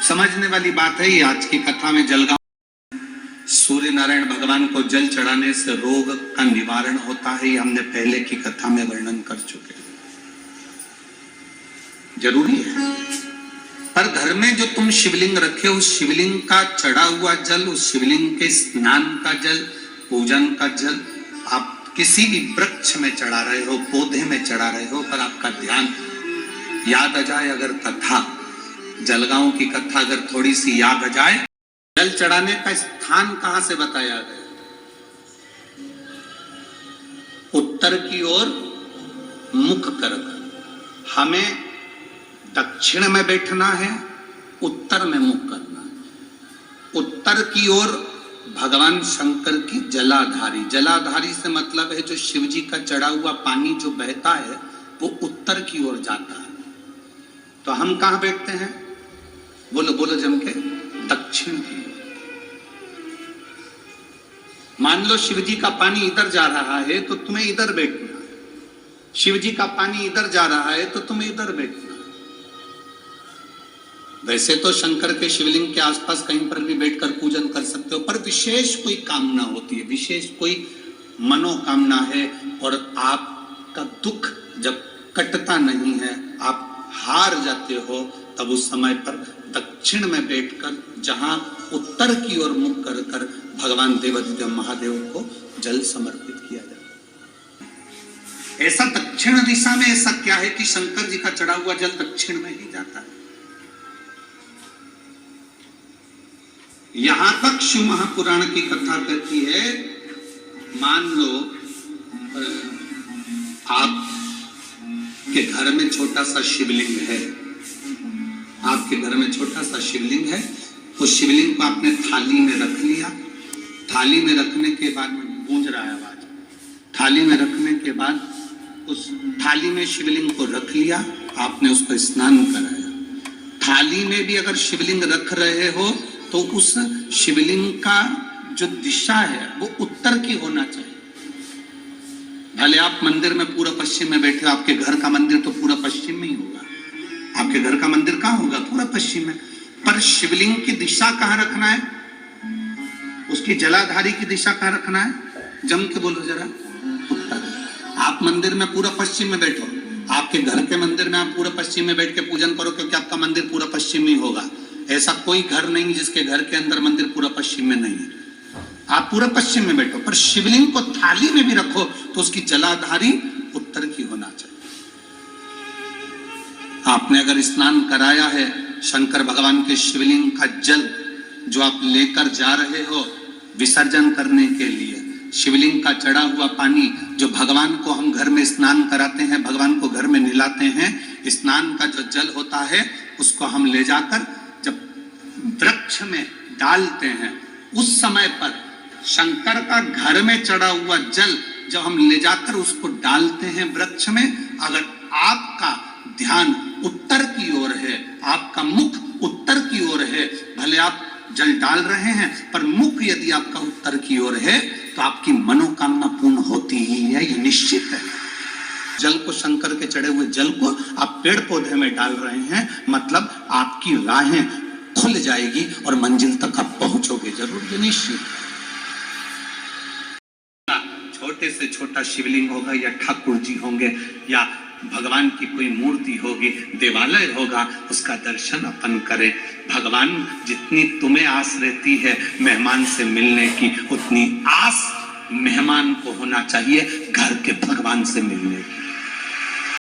समझने वाली बात है। ये आज की कथा में जलगांव सूर्य नारायण भगवान को जल चढ़ाने से रोग का निवारण होता है, ये हमने पहले की कथा में वर्णन कर चुके हैं। जरूरी है, पर घर में जो तुम शिवलिंग रखे हो, उस शिवलिंग का चढ़ा हुआ जल, उस शिवलिंग के स्नान का जल, पूजन का जल आप किसी भी वृक्ष में चढ़ा रहे हो, पौधे में चढ़ा रहे हो, पर आपका ध्यान याद आ जाए। अगर कथा जलगांव की कथा अगर थोड़ी सी याद आ जाए, जल चढ़ाने का स्थान कहां से बताया गया? उत्तर की ओर मुख कर हमें दक्षिण में बैठना है, उत्तर में मुख करना है। उत्तर की ओर भगवान शंकर की जलाधारी, जलाधारी से मतलब है जो शिव जी का चढ़ा हुआ पानी जो बहता है वो उत्तर की ओर जाता है। तो हम कहां बैठते हैं? बोलो बोलो जम के, दक्षिण की ओर। मान लो शिव जी का पानी इधर जा रहा है तो तुम्हें इधर बैठना है, शिव जी का पानी इधर जा रहा है तो तुम्हें इधर बैठना है। वैसे तो शंकर के शिवलिंग के आसपास कहीं पर भी बैठकर पूजन कर सकते हो, पर विशेष कोई कामना होती है, विशेष कोई मनोकामना है और आपका दुख जब कटता नहीं है, आप हार जाते हो, तब उस समय पर दक्षिण में बैठकर जहां उत्तर की ओर मुख कर कर भगवान देवाधिदेव महादेव को जल समर्पित किया जाता है। ऐसा दक्षिण दिशा में ऐसा क्या है कि शंकर जी का चढ़ा हुआ जल दक्षिण में ही जाता है? यहां तक शिव महापुराण की कथा कहती है, मान लो आप के घर में छोटा सा शिवलिंग है, आपके घर में छोटा सा शिवलिंग है, उस शिवलिंग को आपने थाली में रख लिया। थाली में रखने के बाद, गूंज रहा है आवाज, थाली में रखने के बाद उस थाली में शिवलिंग को रख लिया, आपने उसको स्नान कराया। थाली में भी अगर शिवलिंग रख रहे हो तो उस शिवलिंग का जो दिशा है वो उत्तर की होना चाहिए। भले आप मंदिर में पूरा पश्चिम में बैठे हो, आपके घर का मंदिर तो पूरा पश्चिम में ही होगा, आपके घर का मंदिर कहाँ होगा? पूरा पश्चिम में। पर शिवलिंग की दिशा कहाँ रखना है? उसकी जलाधारी की दिशा कहाँ रखना है? जम के बोलो जरा, उत्तर। आप मंदिर में पूरा पश्चिम में बैठो, आपके घर के मंदिर में आप पूरा पश्चिम में बैठ के पूजन करो, क्योंकि आपका मंदिर पूरा पश्चिम में होगा। ऐसा कोई घर नहीं जिसके घर के अंदर मंदिर पूरा पश्चिम में नहीं है। आप पूरा पश्चिम में बैठो, पर शिवलिंग को थाली में भी रखो तो उसकी जलाधारी उत्तर की होना चाहिए। आपने अगर स्नान कराया है, शंकर भगवान के शिवलिंग का जल जो आप लेकर जा रहे हो विसर्जन करने के लिए, शिवलिंग का चढ़ा हुआ पानी जो भगवान को हम घर में स्नान कराते हैं, भगवान को घर में नहलाते हैं, स्नान का जो जल होता है उसको हम ले जाकर जब वृक्ष में डालते हैं, उस समय पर शंकर का घर में चढ़ा हुआ जल जब हम ले जाकर उसको डालते हैं वृक्ष में, अगर आपका ध्यान उत्तर की ओर है, आपका मुख उत्तर की ओर है, भले आप जल डाल रहे हैं पर मुख यदि आपका उत्तर की ओर है तो आपकी मनोकामना पूर्ण होती ही है, ये निश्चित है। जल को, शंकर के चढ़े हुए जल को आप पेड़ पौधे में डाल रहे हैं, मतलब आपकी राहें खुल जाएगी और मंजिल तक आप पहुंचोगे जरूर, ये निश्चित। छोटे से छोटा शिवलिंग होगा या ठाकुर जी होंगे या भगवान की कोई मूर्ति होगी, देवालय होगा, उसका दर्शन अपन करें। भगवान जितनी तुम्हें आस रहती है मेहमान से मिलने की, उतनी आस मेहमान को होना चाहिए घर के भगवान से मिलने की।